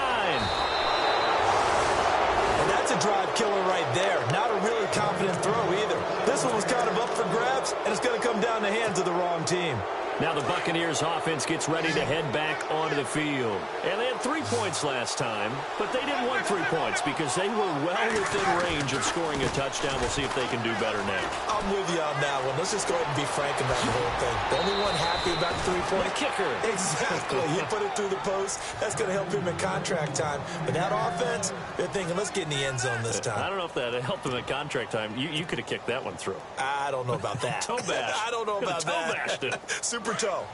And that's a drive killer right there. Not a really confident throw either. This one was kind of up for grabs, and it's going to come down the hands of the wrong team. Now the Buccaneers offense gets ready to head back onto the field. And they had 3 points last time, but they didn't want 3 points because they were well within range of scoring a touchdown. We'll see if they can do better now. I'm with you on that one. Let's just go ahead and be frank about the whole thing. The only one happy about the 3-point kicker. Exactly. He put it through the post. That's going to help him in contract time. But that offense, they're thinking, let's get in the end zone this time. I don't know if that helped him at contract time. You could have kicked that one through. I don't know about that. Toe bash. I don't know about toe that. bashed it. Super toe.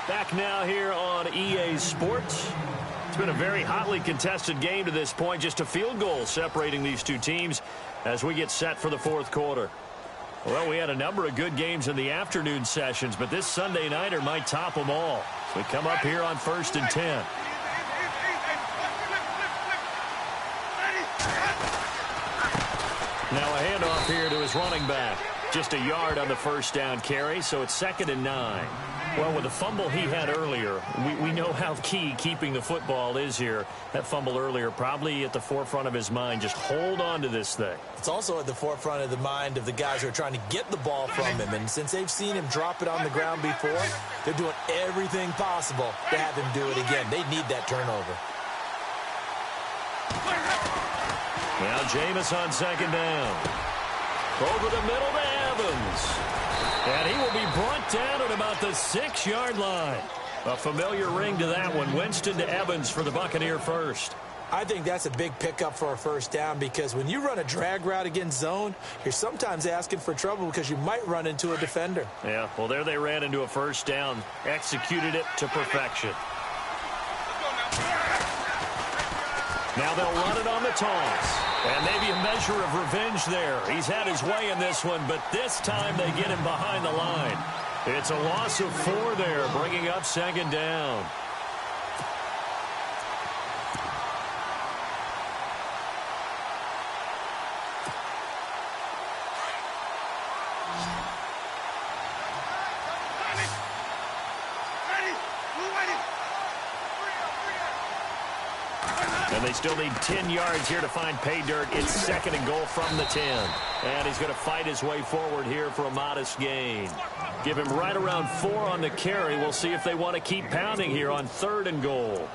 Back now here on EA Sports. It's been a very hotly contested game to this point. Just a field goal separating these two teams as we get set for the fourth quarter. Well, we had a number of good games in the afternoon sessions, but this Sunday nighter might top them all. So we come up here on 1st and 10. Now a handoff here to his running back. Just a yard on the first down carry, so it's 2nd and 9. Well, with the fumble he had earlier, we know how key keeping the football is here. That fumble earlier probably at the forefront of his mind. Just hold on to this thing. It's also at the forefront of the mind of the guys who are trying to get the ball from him. And since they've seen him drop it on the ground before, they're doing everything possible to have him do it again. They need that turnover. Now Jameis on 2nd down. Over the middle to Evans. And he will be brought down at about the 6-yard line. A familiar ring to that one. Winston to Evans for the Buccaneer first. I think that's a big pickup for a first down because when you run a drag route against zone, you're sometimes asking for trouble because you might run into a defender. Yeah, well, there they ran into a first down. Executed it to perfection. Now they'll run it on the toss. And maybe a measure of revenge there. He's had his way in this one, but this time they get him behind the line. It's a loss of 4 there, bringing up 2nd down. And they still need 10 yards here to find pay dirt. It's 2nd and goal from the 10. And he's going to fight his way forward here for a modest gain. Give him right around 4 on the carry. We'll see if they want to keep pounding here on 3rd and goal.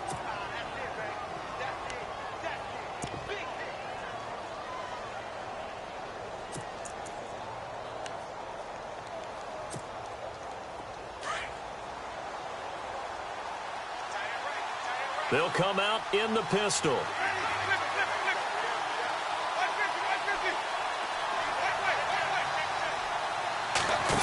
They'll come out in the pistol.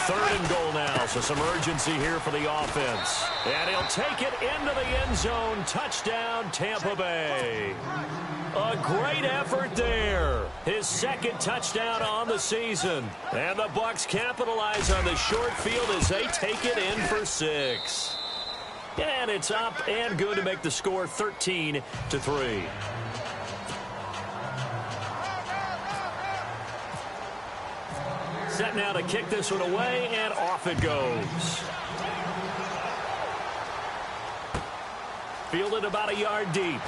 Third and goal now, so some urgency here for the offense. And he'll take it into the end zone. Touchdown, Tampa Bay. A great effort there. His 2nd touchdown on the season. And the Bucs capitalize on the short field as they take it in for 6. And it's up and good to make the score 13-3. Set now to kick this one away, and off it goes. Fielded about a yard deep.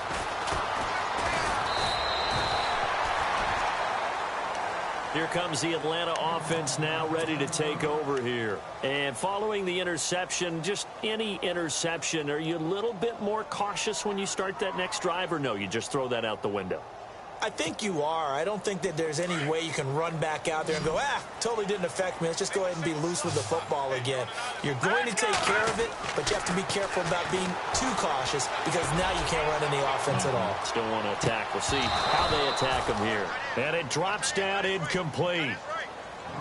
Here comes the Atlanta offense now ready to take over here. And following the interception, just any interception, are you a little bit more cautious when you start that next drive, or no, you just throw that out the window? I think you are. I don't think that there's any way you can run back out there and go, totally didn't affect me. Let's just go ahead and be loose with the football again. You're going to take care of it, but you have to be careful about being too cautious because now you can't run any offense at all. Still want to attack. We'll see how they attack him here. And it drops down incomplete.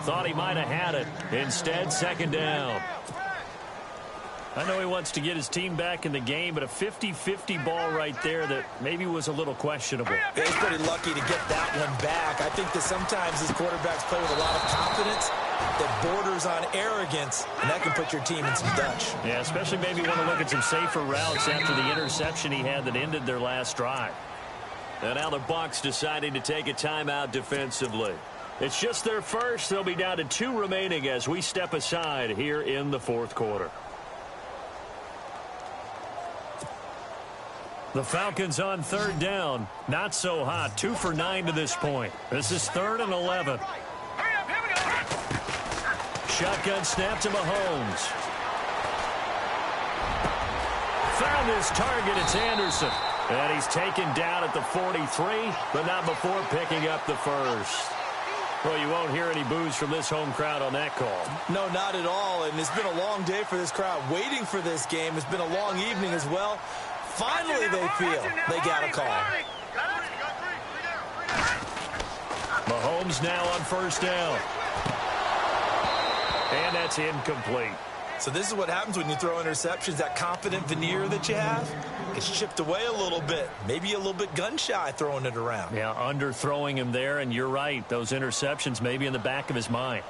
Thought he might have had it. Instead, second down. I know he wants to get his team back in the game, but a 50-50 ball right there that maybe was a little questionable. Yeah, he's pretty lucky to get that one back. I think that sometimes these quarterbacks play with a lot of confidence that borders on arrogance, and that can put your team in some Dutch. Yeah, especially maybe want to look at some safer routes after the interception he had that ended their last drive. And now the Bucs deciding to take a timeout defensively. It's just their first. They'll be down to 2 remaining as we step aside here in the fourth quarter. The Falcons on third down. Not so hot. 2 for 9 to this point. This is 3rd and 11. Shotgun snap to Mahomes. Found his target. It's Anderson. And he's taken down at the 43, but not before picking up the first. Well, you won't hear any boos from this home crowd on that call. No, not at all. And it's been a long day for this crowd waiting for this game. It's been a long evening as well. Finally, they feel they got a call. Mahomes now on first down. And that's incomplete. So this is what happens when you throw interceptions. That confident veneer that you have, it's chipped away a little bit. Maybe a little bit gun-shy throwing it around. Yeah, underthrowing him there, and you're right. Those interceptions may be in the back of his mind.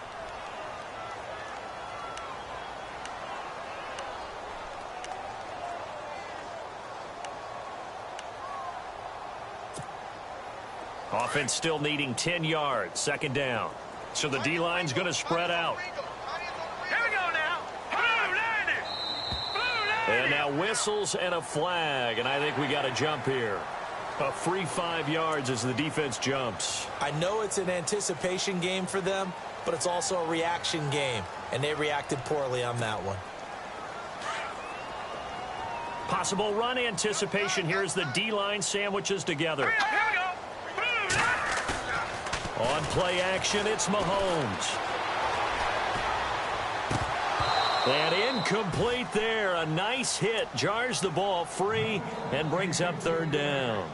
Offense still needing 10 yards. Second down. So the D-line's going to spread out. Here we go now. Blue 90. And now whistles and a flag. And I think we got a jump here. A free 5 yards as the defense jumps. I know it's an anticipation game for them, but it's also a reaction game. And they reacted poorly on that one. Possible run anticipation here as the D-line sandwiches together. Here we go. On play action, it's Mahomes. And incomplete there. A nice hit. Jars the ball free and brings up third down.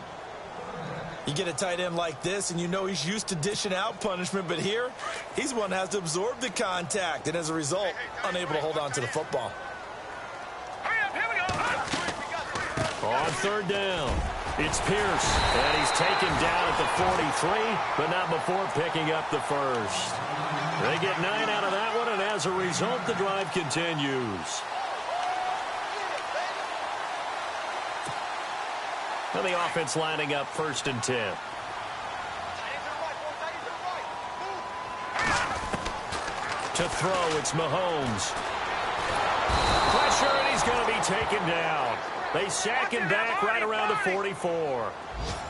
You get a tight end like this, and you know he's used to dishing out punishment, but here, he's one that has to absorb the contact, and as a result, unable to hold on to the football. Here we go. On third down, it's Pierce, and he's taken down at the 43, but not before picking up the first. They get 9 out of that one, and as a result, the drive continues. And the offense lining up 1st and 10. To throw, it's Mahomes. Pressure, and he's going to be taken down. They sack him back right around the 44.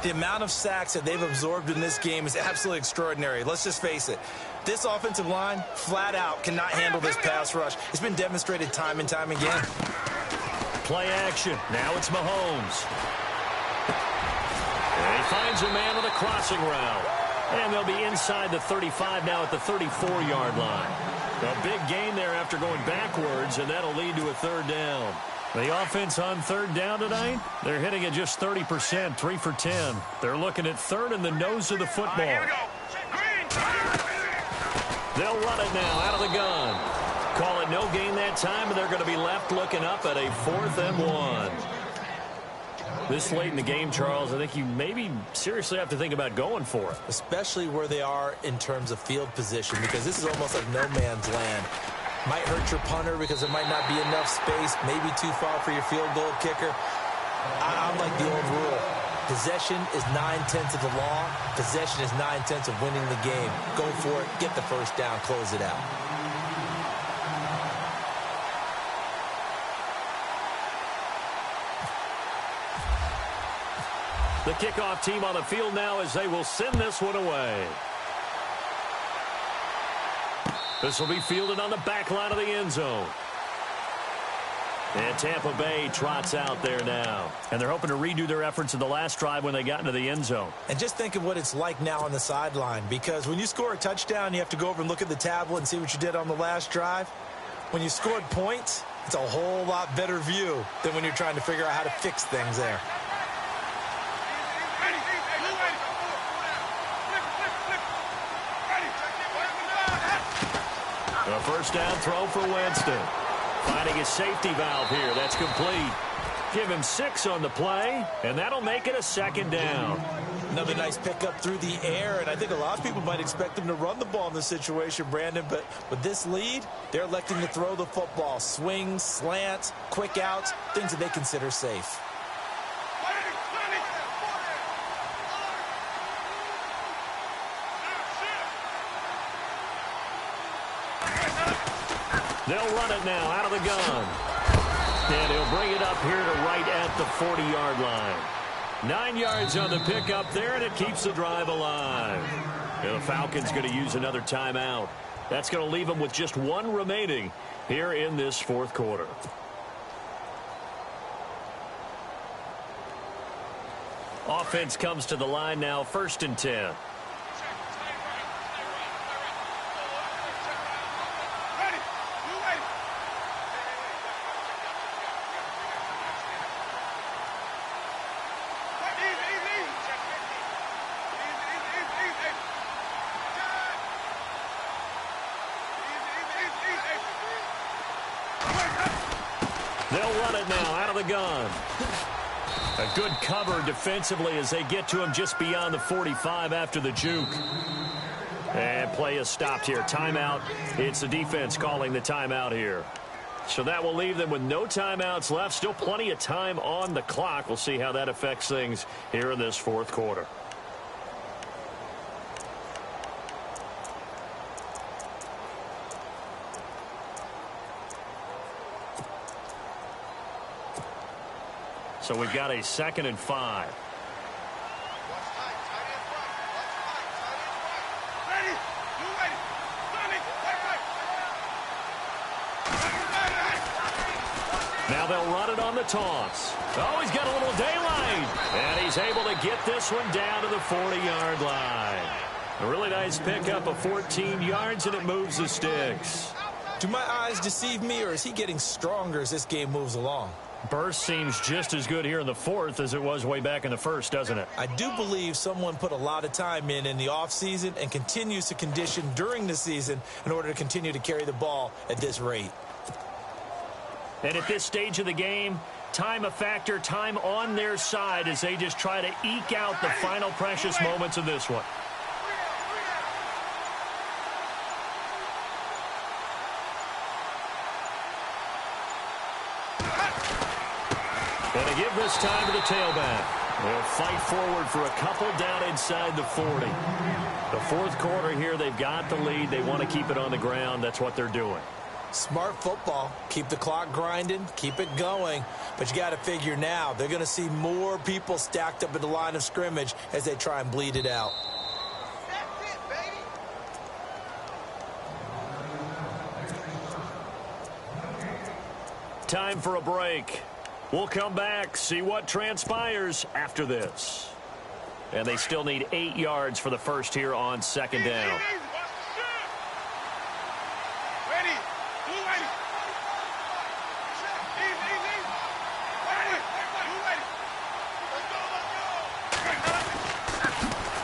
The amount of sacks that they've absorbed in this game is absolutely extraordinary. Let's just face it. This offensive line, flat out, cannot handle this pass rush. It's been demonstrated time and time again. Play action. Now it's Mahomes. And he finds a man on a crossing route. And they'll be inside the 35 now at the 34-yard line. A big gain there after going backwards, and that'll lead to a third down. The offense on third down tonight, they're hitting at just 30%, 3 for 10. They're looking at third in the nose of the football. Here we go. They'll run it now out of the gun. Call it no gain that time, and they're going to be left looking up at a 4th and 1. This late in the game, Charles, I think you maybe seriously have to think about going for it. Especially where they are in terms of field position, because this is almost like no man's land. Might hurt your punter because there might not be enough space, maybe too far for your field goal kicker. I like the old rule. Possession is 9/10 of the law. Possession is 9/10 of winning the game. Go for it, get the first down, close it out. The kickoff team on the field now as they will send this one away. This will be fielded on the back line of the end zone. And Tampa Bay trots out there now. And they're hoping to redo their efforts in the last drive when they got into the end zone. And just think of what it's like now on the sideline, because when you score a touchdown, you have to go over and look at the tablet and see what you did on the last drive. When you scored points, it's a whole lot better view than when you're trying to figure out how to fix things there. A first down throw for Winston. Finding his safety valve here. That's complete. Give him 6 on the play, and that'll make it a second down. Another nice pickup through the air, and I think a lot of people might expect him to run the ball in this situation, Brandon, but with this lead, they're electing to throw the football. Swings, slants, quick outs, things that they consider safe. They'll run it now out of the gun. And he'll bring it up here to right at the 40-yard line. 9 yards on the pickup there, and it keeps the drive alive. And the Falcons going to use another timeout. That's going to leave them with just 1 remaining here in this fourth quarter. Offense comes to the line now, 1st and 10. They'll run it now out of the gun. A good cover defensively as they get to him just beyond the 45 after the juke. And play is stopped here. Timeout. It's the defense calling the timeout here. So that will leave them with no timeouts left. Still plenty of time on the clock. We'll see how that affects things here in this fourth quarter. So we've got a 2nd and 5. Now they'll run it on the toss. Oh, he's got a little daylight. And he's able to get this one down to the 40-yard line. A really nice pickup of 14 yards, and it moves the sticks. Do my eyes deceive me, or is he getting stronger as this game moves along? Burst seems just as good here in the fourth as it was way back in the first, doesn't it? I do believe someone put a lot of time in the offseason and continues to condition during the season in order to continue to carry the ball at this rate. And at this stage of the game, time a factor, time on their side as they just try to eke out the final precious moments of this one. And to give this time to the tailback. They'll fight forward for a couple down inside the 40. The fourth quarter here, they've got the lead. They want to keep it on the ground. That's what they're doing. Smart football. Keep the clock grinding. Keep it going. But you got to figure now, they're going to see more people stacked up at the line of scrimmage as they try and bleed it out. That's it, baby. Time for a break. We'll come back, see what transpires after this. And they still need 8 yards for the first here on 2nd down.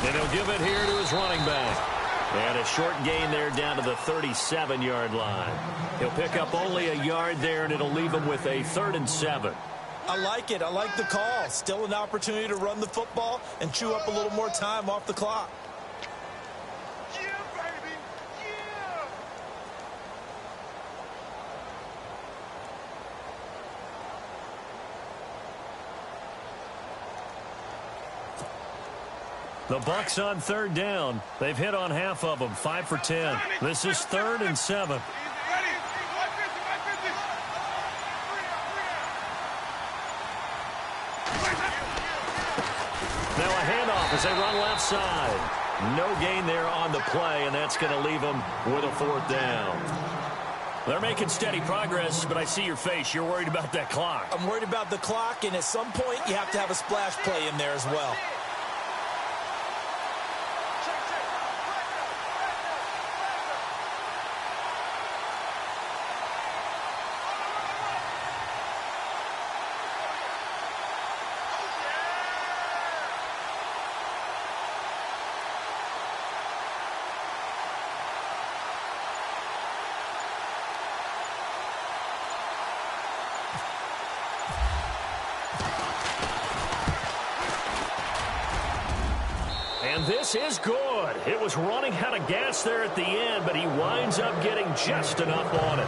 And he'll give it here to his running back. And a short gain there down to the 37-yard line. He'll pick up only a yard there, and it'll leave him with a 3rd and 7. I like it. I like the call. Still an opportunity to run the football and chew up a little more time off the clock. Yeah, baby. Yeah. The Bucs on 3rd down. They've hit on half of them, 5 for 10. This is 3rd and 7. Now a handoff as they run left side. No gain there on the play, and that's going to leave them with a 4th down. They're making steady progress, but I see your face. You're worried about that clock. I'm worried about the clock, and at some point, you have to have a splash play in there as well. And this is good. It was running out of gas there at the end, but he winds up getting just enough on it.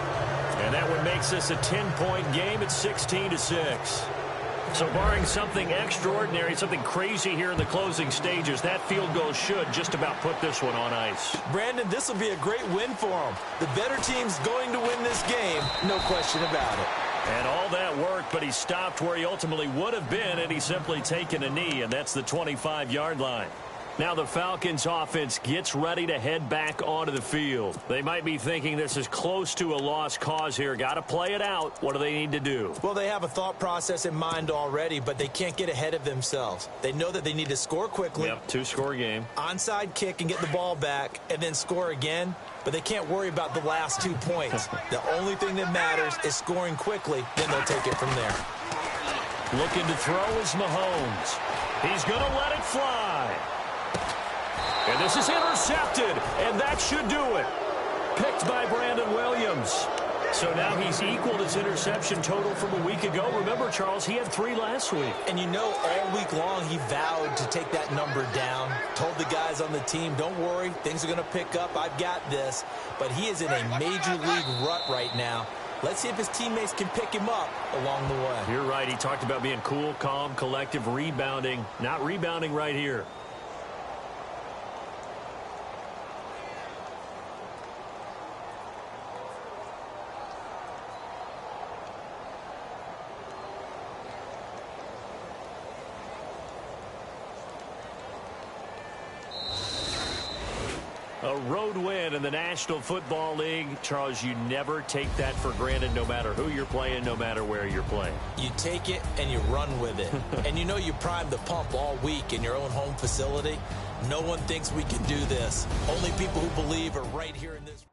And that one makes this a 10-point game at 16-6. So barring something extraordinary, something crazy here in the closing stages, that field goal should just about put this one on ice. Brandon, this will be a great win for them. The better team's going to win this game, no question about it. And all that worked, but he stopped where he ultimately would have been had he simply taken a knee, and that's the 25-yard line. Now the Falcons offense gets ready to head back onto the field. They might be thinking this is close to a lost cause here. Got to play it out. What do they need to do? Well, they have a thought process in mind already, but they can't get ahead of themselves. They know that they need to score quickly. Yep, 2-score game. Onside kick and get the ball back and then score again, but they can't worry about the last 2 points. The only thing that matters is scoring quickly, then they'll take it from there. Looking to throw is Mahomes. He's going to let it fly. And this is intercepted, and that should do it. Picked by Brandon Williams. So now he's equaled his interception total from a week ago. Remember, Charles, he had 3 last week. And you know, all week long he vowed to take that number down. Told the guys on the team, don't worry, things are going to pick up. I've got this. But he is in a major league rut right now. Let's see if his teammates can pick him up along the way. You're right. He talked about being cool, calm, collective, rebounding. Not rebounding right here. A road win in the National Football League. Charles, you never take that for granted no matter who you're playing, no matter where you're playing. You take it and you run with it. And you know you primed the pump all week in your own home facility. No one thinks we can do this. Only people who believe are right here in this.